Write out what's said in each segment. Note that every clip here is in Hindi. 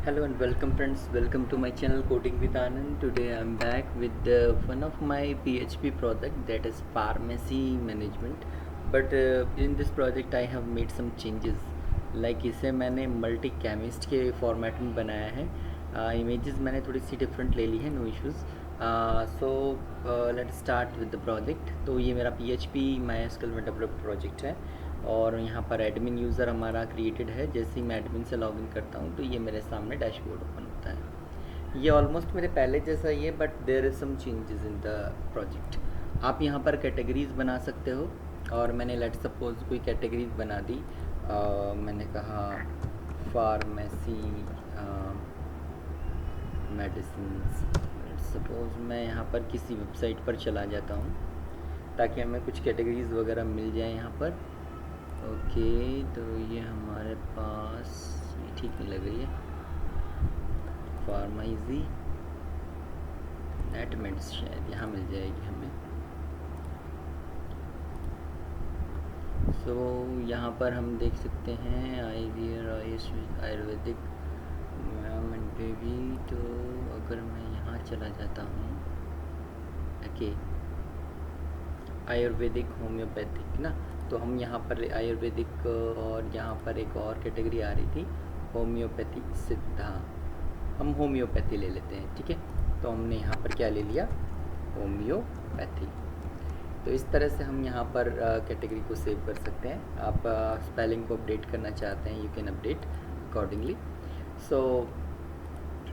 Hello and welcome friends, welcome to my channel Coding with Anand. Today I'm back with one of my PHP project, that is pharmacy management. But in this project I have made some changes. Like इसे मैंने मल्टी केमिस्ट के फॉर्मेट में बनाया है. इमेजेस मैंने थोड़ी सी डिफरेंट ले ली है, no issues. So let's start with the project. तो ये मेरा PHP MySQL में डेवलप्ड प्रोजेक्ट है और यहाँ पर एडमिन यूज़र हमारा क्रिएटेड है. जैसे ही मैं एडमिन से लॉगिन करता हूँ तो ये मेरे सामने डैशबोर्ड ओपन होता है. ये ऑलमोस्ट मेरे पहले जैसा ही है, but there is some changes in the project. आप यहाँ पर कैटेगरीज बना सकते हो और मैंने लेट सपोज कोई कैटेगरीज बना दी. मैंने कहा फार्मेसी मेडिसिन्स. लेट सपोज मैं यहाँ पर किसी वेबसाइट पर चला जाता हूँ ताकि हमें कुछ कैटेगरीज वगैरह मिल जाए यहाँ पर. ओके, तो ये हमारे पास ये ठीक नहीं लग रही है. फार्मेसी नेटमेंट्स शायद यहाँ मिल जाएगी हमें. सो यहाँ पर हम देख सकते हैं आयुर्वेदिक बेबी. तो अगर मैं यहाँ चला जाता हूँ, ओके, आयुर्वेदिक होम्योपैथिक ना, तो हम यहाँ पर आयुर्वेदिक और यहाँ पर एक और कैटेगरी आ रही थी होम्योपैथी सिद्धा. हम होम्योपैथी ले लेते हैं, ठीक है. तो हमने यहाँ पर क्या ले लिया, होम्योपैथी. तो इस तरह से हम यहाँ पर कैटेगरी को सेव कर सकते हैं. आप स्पेलिंग को अपडेट करना चाहते हैं, यू कैन अपडेट अकॉर्डिंगली. सो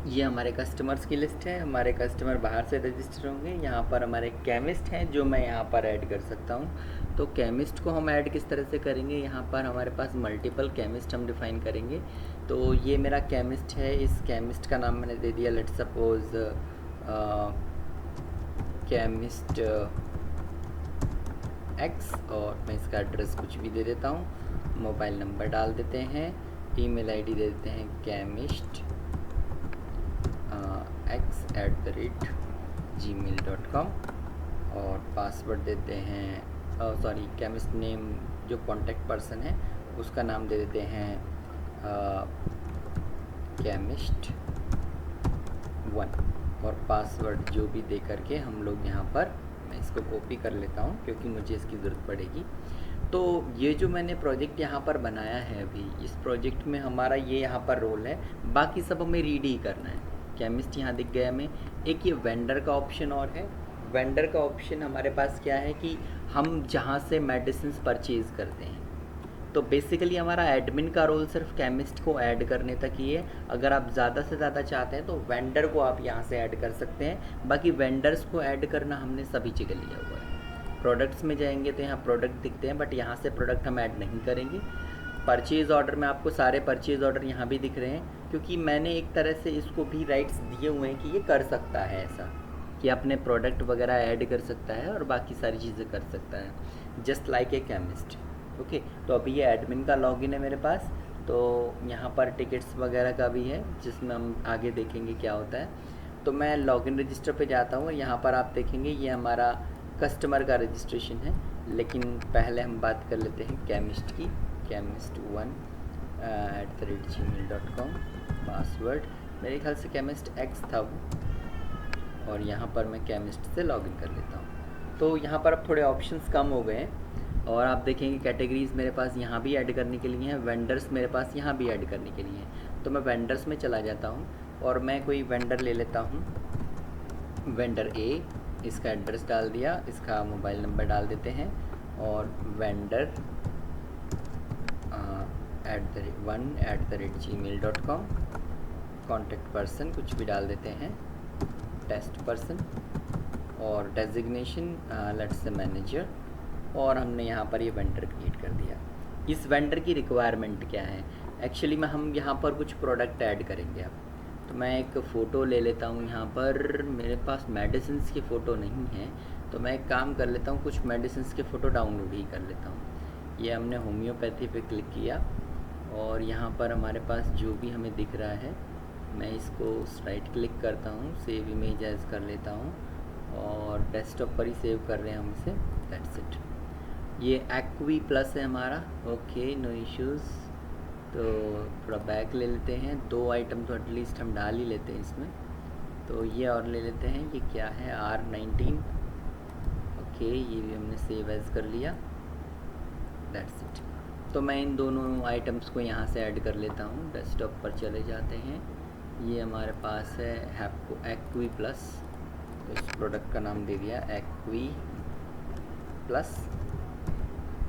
ये हमारे कस्टमर्स की लिस्ट है. हमारे कस्टमर बाहर से रजिस्टर होंगे. यहाँ पर हमारे केमिस्ट हैं जो मैं यहाँ पर ऐड कर सकता हूँ. तो केमिस्ट को हम ऐड किस तरह से करेंगे, यहाँ पर हमारे पास मल्टीपल केमिस्ट हम डिफ़ाइन करेंगे. तो ये मेरा केमिस्ट है. इस केमिस्ट का नाम मैंने दे दिया लेट सपोज केमिस्ट एक्स, और मैं इसका एड्रेस कुछ भी दे देता हूँ. मोबाइल नंबर डाल देते हैं. ईमेल आईडी दे देते हैं chemist x@gmail.com और पासवर्ड देते हैं सॉरी केमिस्ट नेम जो कॉन्टैक्ट पर्सन है उसका नाम दे देते हैं केमिस्ट 1, और पासवर्ड जो भी दे करके हम लोग यहाँ पर, मैं इसको कॉपी कर लेता हूँ क्योंकि मुझे इसकी ज़रूरत पड़ेगी. तो ये जो मैंने प्रोजेक्ट यहाँ पर बनाया है अभी, इस प्रोजेक्ट में हमारा ये यहाँ पर रोल है. बाकी सब हमें रीड ही करना है. केमिस्ट यहाँ दिख गया हमें. एक ये वेंडर का ऑप्शन और है. वेंडर का ऑप्शन हमारे पास क्या है कि हम जहाँ से मेडिसिन परचेज़ करते हैं. तो बेसिकली हमारा एडमिन का रोल सिर्फ केमिस्ट को ऐड करने तक ही है. अगर आप ज़्यादा से ज़्यादा चाहते हैं तो वेंडर को आप यहाँ से ऐड कर सकते हैं. बाकी वेंडर्स को ऐड करना हमने सभी जगह लिया हुआ है. प्रोडक्ट्स में जाएंगे तो यहाँ प्रोडक्ट दिखते हैं, बट यहाँ से प्रोडक्ट हम ऐड नहीं करेंगे. परचेज़ ऑर्डर में आपको सारे परचेज़ ऑर्डर यहाँ भी दिख रहे हैं, क्योंकि मैंने एक तरह से इसको भी राइट्स दिए हुए हैं कि ये कर सकता है ऐसा कि अपने प्रोडक्ट वगैरह ऐड कर सकता है और बाकी सारी चीज़ें कर सकता है, just like a chemist. Okay, तो अभी ये एडमिन का लॉगिन है मेरे पास. तो यहाँ पर टिकट्स वगैरह का भी है जिसमें हम आगे देखेंगे क्या होता है. तो मैं लॉगिन रजिस्टर पे जाता हूँ और यहाँ पर आप देखेंगे ये हमारा कस्टमर का रजिस्ट्रेशन है. लेकिन पहले हम बात कर लेते हैं केमिस्ट की. chemist1@gmail.com. पासवर्ड मेरे ख्याल से केमिस्ट एक्स था वो, और यहाँ पर मैं केमिस्ट से लॉगिन कर लेता हूँ. तो यहाँ पर अब थोड़े ऑप्शंस कम हो गए हैं और आप देखेंगे कैटेगरीज़ मेरे पास यहाँ भी ऐड करने के लिए हैं, वेंडर्स मेरे पास यहाँ भी ऐड करने के लिए हैं. तो मैं वेंडर्स में चला जाता हूँ और मैं कोई वेंडर ले लेता हूँ. वेंडर ए, इसका एड्रेस डाल दिया, इसका मोबाइल नंबर डाल देते हैं, और वेंडर 1@gmail.com. कॉन्टैक्ट पर्सन कुछ भी डाल देते हैं, टेस्ट पर्सन, और डेजिग्नेशन लेट्स से मैनेजर. और हमने यहाँ पर ये वेंडर क्रिएट कर दिया. इस वेंडर की रिक्वायरमेंट क्या है, एक्चुअली में हम यहाँ पर कुछ प्रोडक्ट ऐड करेंगे अब. तो मैं एक फ़ोटो ले लेता हूँ. यहाँ पर मेरे पास मेडिसिन्स की फ़ोटो नहीं है, तो मैं एक काम कर लेता हूँ, कुछ मेडिसिन्स के फ़ोटो डाउनलोड ही कर लेता हूँ. ये हमने होम्योपैथी पे क्लिक किया और यहाँ पर हमारे पास जो भी हमें दिख रहा है, मैं इसको राइट क्लिक करता हूँ, सेव इमेज एज कर लेता हूँ, और डेस्कटॉप पर ही सेव कर रहे हैं हम इसे. That's it. ये एक्वी प्लस है हमारा. Okay, no issues. तो थोड़ा बैक ले लेते हैं, 2 आइटम तो एटलीस्ट हम डाल ही लेते हैं इसमें। तो ये और ले लेते हैं, ये क्या है R19, ओके ये भी हमने सेव एज़ कर लिया, दैट्स इट। तो मैं इन दोनों आइटम्स को यहाँ से ऐड कर लेता हूँ। डेस्कटॉप पर चले जाते हैं, ये हमारे पास है एक्वी प्लस, तो इस प्रोडक्ट का नाम दे दिया एक्वी प्लस,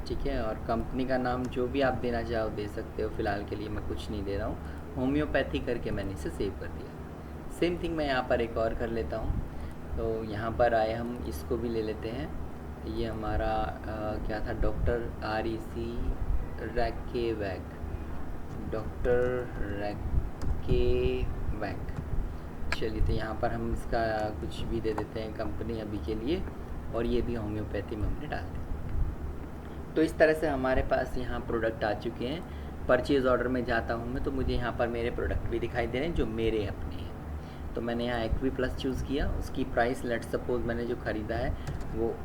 ठीक है। और कंपनी का नाम जो भी आप देना चाहो दे सकते हो, फ़िलहाल के लिए मैं कुछ नहीं दे रहा हूँ, होम्योपैथी करके मैंने इसे सेव कर दिया। सेम थिंग मैं यहाँ पर एक और कर लेता हूँ। तो यहाँ पर आए हम इसको भी ले लेते हैं, ये हमारा क्या था, डॉक्टर REC रैकेवैक, डॉक्टर रैकेवैक। चलिए तो यहाँ पर हम इसका कुछ भी दे देते हैं कंपनी अभी के लिए, और ये भी होम्योपैथी में हमने डाल दिया। तो इस तरह से हमारे पास यहाँ प्रोडक्ट आ चुके हैं। परचेज़ ऑर्डर में जाता हूँ मैं, तो मुझे यहाँ पर मेरे प्रोडक्ट भी दिखाई दे रहे हैं जो मेरे अपने हैं। तो मैंने यहाँ एक्वी प्लस चूज़ किया, उसकी प्राइस लेट सपोज मैंने जो ख़रीदा है वो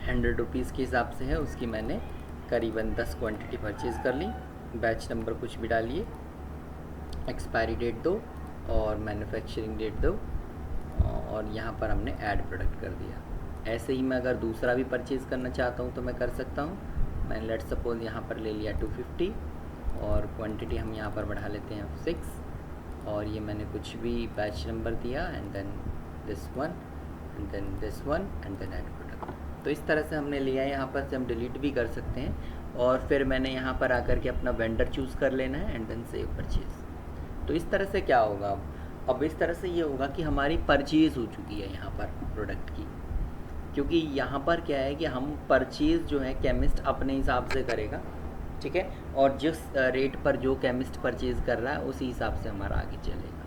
100 रुपीज़ के हिसाब से है, उसकी मैंने करीबन 10 क्वांटिटी परचेज़ कर ली। बैच नंबर कुछ भी डालिए, एक्सपायरी डेट दो और मैन्युफैक्चरिंग डेट दो, और यहाँ पर हमने ऐड प्रोडक्ट कर दिया। ऐसे ही मैं अगर दूसरा भी परचेज़ करना चाहता हूँ तो मैं कर सकता हूँ। मैंने लेट सपोज यहाँ पर ले लिया 250, और क्वांटिटी हम यहाँ पर बढ़ा लेते हैं 6, और ये मैंने कुछ भी बैच नंबर दिया, and then this one and then this one and then add product. तो इस तरह से हमने लिया है। यहाँ पर से हम डिलीट भी कर सकते हैं, और फिर मैंने यहाँ पर आकर के अपना वेंडर चूज़ कर लेना है, एंड देन सेव परचेज़। तो इस तरह से क्या होगा, अब इस तरह से ये होगा कि हमारी परचेज़ हो चुकी है यहाँ पर प्रोडक्ट की, क्योंकि यहाँ पर क्या है कि हम परचेज़ जो है केमिस्ट अपने हिसाब से करेगा, ठीक है, और जिस रेट पर जो केमिस्ट परचेज़ कर रहा है उसी हिसाब से हमारा आगे चलेगा,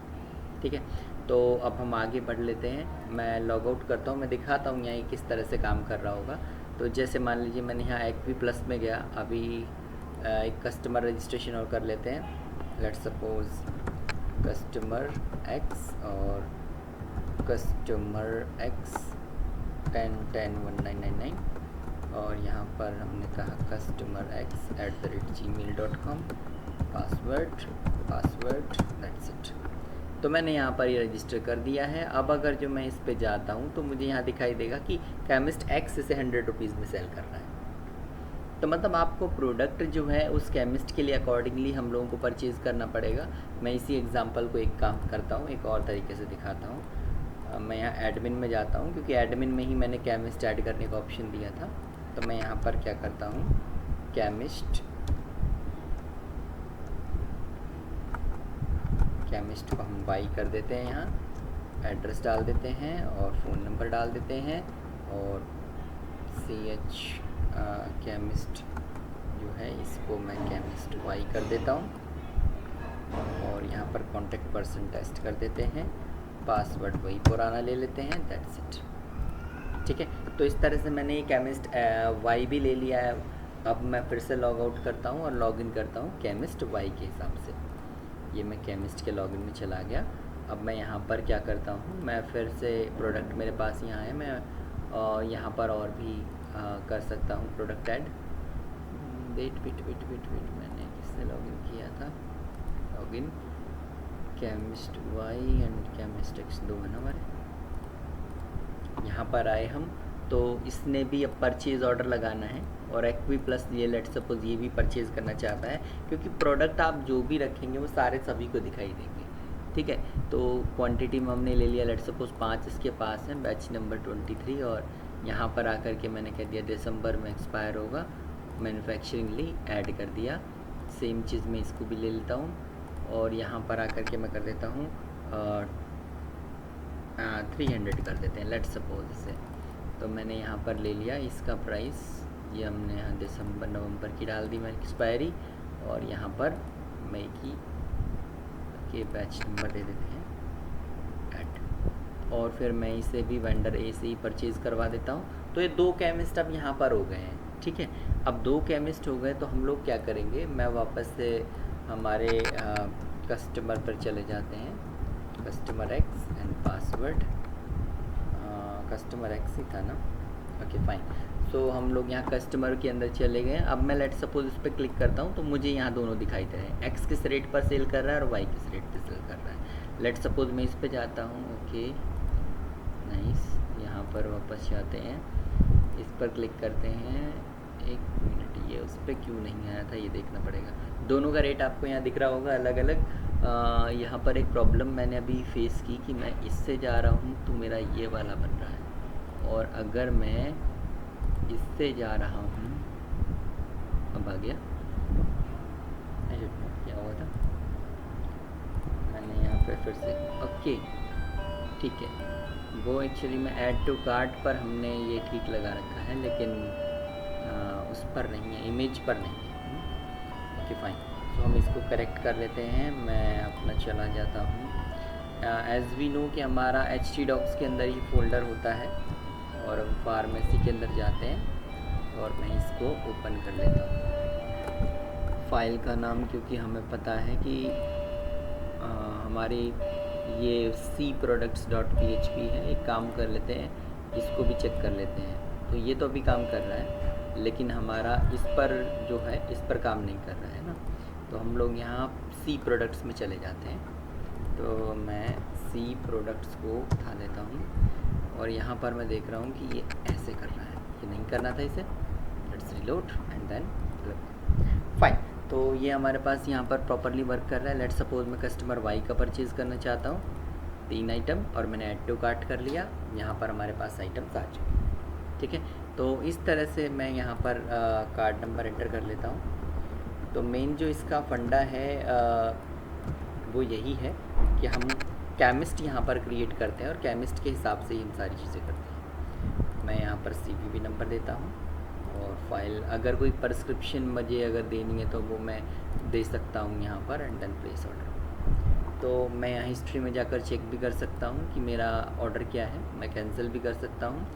ठीक है। तो अब हम आगे बढ़ लेते हैं, मैं लॉग आउट करता हूँ, मैं दिखाता हूँ यहाँ किस तरह से काम कर रहा होगा। तो जैसे मान लीजिए मैंने यहाँ एक्वी प्लस में गया, अभी एक कस्टमर रजिस्ट्रेशन और कर लेते हैं, लेट्स सपोज कस्टमर एक्स, और कस्टमर एक्स 10101999, और यहाँ पर हमने कहा customer x @gmail.com, password that's it. तो मैंने यहाँ पर ये रजिस्टर कर दिया है। अब अगर जो मैं इस पे जाता हूँ तो मुझे यहाँ दिखाई देगा कि केमिस्ट एक्स इसे 100 रुपीज़ में सेल कर रहा है। तो मतलब आपको प्रोडक्ट जो है उस केमिस्ट के लिए अकॉर्डिंगली हम लोगों को परचेज़ करना पड़ेगा। मैं इसी एग्जांपल को एक काम करता हूँ, एक और तरीके से दिखाता हूँ। मैं यहाँ एडमिन में जाता हूँ, क्योंकि एडमिन में ही मैंने केमिस्ट ऐड करने का ऑप्शन दिया था। तो मैं यहाँ पर क्या करता हूँ, केमिस्ट को हम बाई कर देते हैं, यहाँ एड्रेस डाल देते हैं और फ़ोन नंबर डाल देते हैं, और CH केमिस्ट जो है इसको मैं केमिस्ट वाई कर देता हूँ, और यहाँ पर कॉन्टेक्ट पर्सन टेस्ट कर देते हैं, पासवर्ड वही पुराना ले लेते हैं, दैट्स इट, ठीक है। तो इस तरह से मैंने ये केमिस्ट वाई भी ले लिया है। अब मैं फिर से लॉग आउट करता हूँ और लॉगिन करता हूँ केमिस्ट वाई के हिसाब से। ये मैं केमिस्ट के लॉगिन में चला गया। अब मैं यहाँ पर क्या करता हूँ, मैं फिर से प्रोडक्ट मेरे पास यहाँ है, मैं यहाँ पर और भी कर सकता हूँ प्रोडक्ट ऐड। वेट मैंने किससे लॉगिन किया था, login chemist Y and chemist X, दो है ना हमारे। यहाँ पर आए हम, तो इसने भी अब परचेज़ ऑर्डर लगाना है, और एक्वी प्लस ये लेट सपोज ये भी परचेज़ करना चाहता है, क्योंकि प्रोडक्ट आप जो भी रखेंगे वो सारे सभी को दिखाई देंगे, ठीक है। तो क्वांटिटी में हमने ले लिया लेट सपोज 5 इसके पास है, बैच नंबर 23, और यहाँ पर आकर के मैंने कह दिया दिसंबर में एक्सपायर होगा, मैन्युफैक्चरिंगली ऐड कर दिया। सेम चीज़ मैं इसको भी ले लेता हूँ, और यहाँ पर आकर के मैं कर देता हूँ 300 कर देते हैं लेट सपोज इसे। तो मैंने यहाँ पर ले लिया, इसका प्राइस ये हमने यहाँ दिसंबर नवंबर की डाल दी मैं एक्सपायरी, और यहाँ पर मई की के बैच नंबर दे देते हैं ऐड, और फिर मैं इसे भी वेंडर ए से ही परचेज़ करवा देता हूँ। तो ये 2 केमिस्ट अब यहाँ पर हो गए हैं, ठीक है। अब 2 केमिस्ट हो गए तो हम लोग क्या करेंगे, मैं वापस से हमारे कस्टमर पर चले जाते हैं, customer x and password, customer x ही था ना, ओके फाइन। सो हम लोग यहाँ कस्टमर के अंदर चले गए। अब मैं लेट सपोज इस पर क्लिक करता हूँ तो मुझे यहाँ दोनों दिखाई दे रहे हैं, एक्स किस रेट पर सेल कर रहा है और वाई किस रेट पर सेल कर रहा है। लेट सपोज मैं इस पर जाता हूँ, ओके नाइस, यहाँ पर वापस जाते हैं, इस पर क्लिक करते हैं। एक मिनट, ये उस पर क्यों नहीं आया था, ये देखना पड़ेगा। दोनों का रेट आपको यहाँ दिख रहा होगा अलग अलग। यहाँ पर एक प्रॉब्लम मैंने अभी फेस की कि मैं इससे जा रहा हूँ तो मेरा ये वाला बन रहा है, और अगर मैं इससे जा रहा हूँ, अब आ गया, क्या हुआ था, मैंने यहाँ पे फिर से ओके ठीक है। वो एक्चुअली में ऐड टू कार्ट पर हमने ये ठीक लगा रखा है, लेकिन उस पर नहीं है, इमेज पर नहीं है। ओके फाइन, तो हम इसको करेक्ट कर लेते हैं। मैं अपना चला जाता हूँ। एज़ वी नो कि हमारा htdocs के अंदर ही फोल्डर होता है, और हम फार्मेसी के अंदर जाते हैं और मैं इसको ओपन कर लेता हूँ। फाइल का नाम क्योंकि हमें पता है कि हमारी ये cproducts.php है, एक काम कर लेते हैं, इसको भी चेक कर लेते हैं। तो ये तो अभी काम कर रहा है, लेकिन हमारा इस पर जो है इस पर काम नहीं कर रहा है ना। तो हम लोग यहाँ C प्रोडक्ट्स में चले जाते हैं। तो मैं C प्रोडक्ट्स को उठा लेता हूँ और यहाँ पर मैं देख रहा हूँ कि ये ऐसे कर रहा है, ये नहीं करना था इसे। Let's reload and then fine. तो ये हमारे पास यहाँ पर प्रॉपरली वर्क कर रहा है। लेट्स सपोज मैं कस्टमर वाई का परचेज़ करना चाहता हूँ, 3 आइटम, और मैंने ऐड टू कार्ट कर लिया। यहाँ पर हमारे पास आइटम्स आ चुके हैं, ठीक है। तो इस तरह से मैं यहाँ पर कार्ड नंबर एंटर कर लेता हूँ। तो मेन जो इसका फंडा है वो यही है कि हम केमिस्ट यहाँ पर क्रिएट करते हैं और केमिस्ट के हिसाब से ही हम सारी चीज़ें करते हैं। मैं यहाँ पर CVV नंबर देता हूँ, और फाइल अगर कोई प्रिस्क्रिप्शन मुझे अगर देनी है तो वो मैं दे सकता हूँ यहाँ पर, एंड देन प्लेस ऑर्डर। तो मैं यहाँ हिस्ट्री में जाकर चेक भी कर सकता हूँ कि मेरा ऑर्डर क्या है, मैं कैंसिल भी कर सकता हूँ,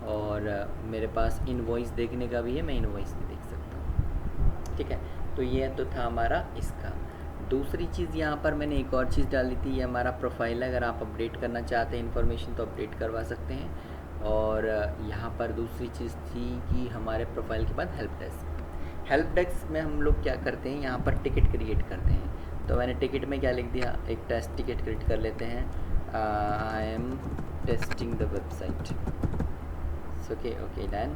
और मेरे पास इनवॉइस देखने का भी है, मैं इनवॉइस भी देख सकता हूँ, ठीक है। तो ये तो था हमारा इसका। दूसरी चीज़ यहाँ पर मैंने एक और चीज़ डाली थी, ये हमारा प्रोफाइल है। अगर आप अपडेट करना चाहते हैं इन्फॉर्मेशन तो अपडेट करवा सकते हैं। और यहाँ पर दूसरी चीज़ थी कि हमारे प्रोफाइल के बाद हेल्प डेस्क में हम लोग क्या करते हैं, यहाँ पर टिकट क्रिएट करते हैं। तो मैंने टिकट में क्या लिख दिया, एक टेस्ट टिकट क्रिएट कर लेते हैं, I am testing the website. Okay done.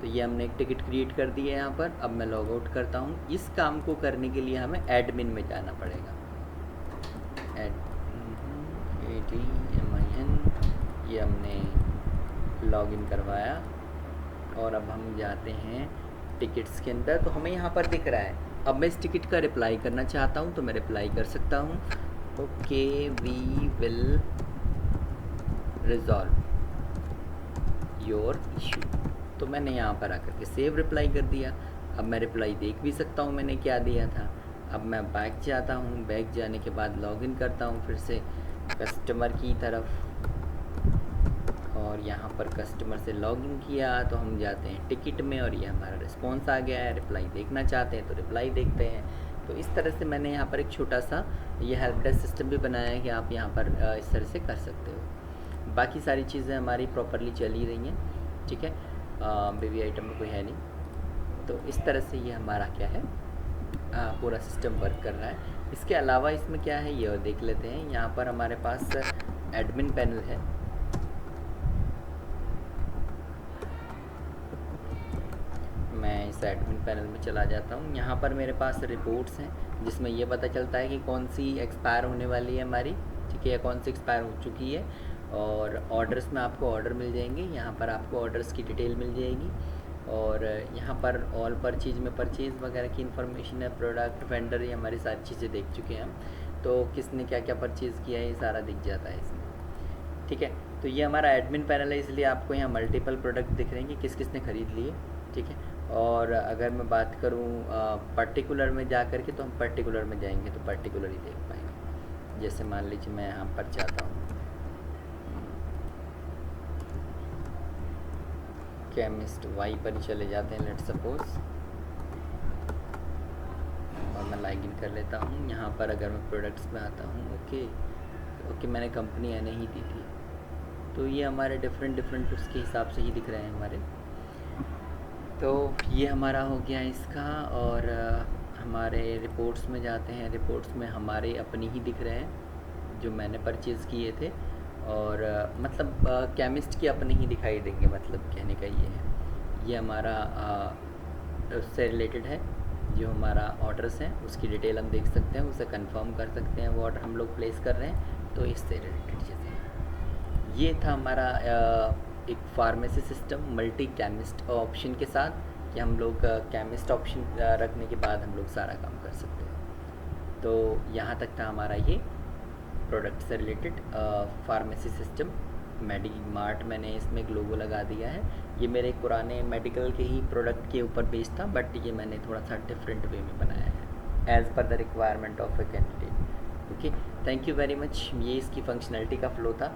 तो ये हमने एक टिकट क्रिएट कर दी है यहाँ पर। अब मैं लॉग आउट करता हूँ। इस काम को करने के लिए हमें एडमिन में जाना पड़ेगा। ADMIN, ये हमने लॉगिन करवाया, और अब हम जाते हैं टिकट्स के अंदर। तो हमें यहाँ पर दिख रहा है, अब मैं इस टिकट का रिप्लाई करना चाहता हूँ तो मैं रिप्लाई कर सकता हूँ, okay we will resolve your issue. तो मैंने यहाँ पर आकर के सेव रिप्लाई कर दिया। अब मैं रिप्लाई देख भी सकता हूँ मैंने क्या दिया था। अब मैं बैक जाता हूँ, बैक जाने के बाद लॉगिन करता हूँ फिर से कस्टमर की तरफ, और यहाँ पर कस्टमर से लॉगिन किया तो हम जाते हैं टिकट में, और ये हमारा रिस्पॉन्स आ गया है। रिप्लाई देखना चाहते हैं तो रिप्लाई देखते हैं। तो इस तरह से मैंने यहाँ पर एक छोटा सा ये हेल्प डेस्क सिस्टम भी बनाया है कि आप यहाँ पर इस तरह से कर सकते हो। बाकी सारी चीज़ें हमारी प्रॉपरली चल ही रही हैं, ठीक है। बेबी आइटम में कोई है नहीं। तो इस तरह से ये हमारा क्या है, पूरा सिस्टम वर्क कर रहा है। इसके अलावा इसमें क्या है ये देख लेते हैं। यहाँ पर हमारे पास एडमिन पैनल है। मैं इस एडमिन पैनल में चला जाता हूँ। यहाँ पर मेरे पास रिपोर्ट्स हैं जिसमें ये पता चलता है कि कौन सी एक्सपायर होने वाली है हमारी, ठीक है, या कौन सी एक्सपायर हो चुकी है। और ऑर्डर्स में आपको ऑर्डर मिल जाएंगे, यहाँ पर आपको ऑर्डर्स की डिटेल मिल जाएगी। और यहाँ पर ऑल परचेज में परचेज़ वगैरह की इन्फॉर्मेशन है, प्रोडक्ट वेंडर, ये हमारी सारी चीज़ें देख चुके हैं हम। तो किसने क्या क्या परचेज़ किया है ये सारा दिख जाता है इसमें, ठीक है। तो ये हमारा एडमिन पैनल है, इसलिए आपको यहाँ मल्टीपल प्रोडक्ट दिख रहे हैं कि किस किस ने ख़रीद लिए, ठीक है। और अगर मैं बात करूँ पर्टिकुलर में जा कर के, तो हम पर्टिकुलर में जाएंगे तो पर्टिकुलर ही देख पाएंगे। जैसे मान लीजिए मैं यहाँ पर चाहता हूँ केमिस्ट वाई पर ही चले जाते हैं लेट्स सपोज, और मैं लॉगिन कर लेता हूँ। यहाँ पर अगर मैं प्रोडक्ट्स में आता हूँ, ओके मैंने कंपनी एन ही दी थी। तो ये हमारे डिफरेंट उसके हिसाब से ही दिख रहे हैं हमारे। तो ये हमारा हो गया इसका। और हमारे रिपोर्ट्स में जाते हैं। रिपोर्ट्स में हमारे अपने ही दिख रहे हैं जो मैंने परचेज़ किए थे। और मतलब केमिस्ट के अपने ही दिखाई देंगे, मतलब कहने का ये है। ये हमारा उससे रिलेटेड है, जो हमारा ऑर्डर्स हैं उसकी डिटेल हम देख सकते हैं, उसे कंफर्म कर सकते हैं वो ऑर्डर हम लोग प्लेस कर रहे हैं। तो इससे रिलेटेड चीज़ें हैं। ये था हमारा एक pharmacy system multi chemist option के साथ, कि हम लोग केमिस्ट ऑप्शन रखने के बाद हम लोग सारा काम कर सकते हैं। तो यहाँ तक था हमारा ये प्रोडक्ट से रिलेटेड फार्मेसी सिस्टम मेडी मार्ट। मैंने इसमें एक लोगो लगा दिया है। ये मेरे पुराने मेडिकल के ही प्रोडक्ट के ऊपर बेस्ड था, बट ये मैंने थोड़ा सा डिफरेंट वे में बनाया है as per the requirement of a candidate. Okay, thank you very much. ये इसकी फंक्शनैलिटी का फ्लो था।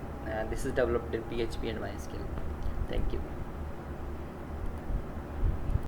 This is developed in PHP and MySQL। Thank you.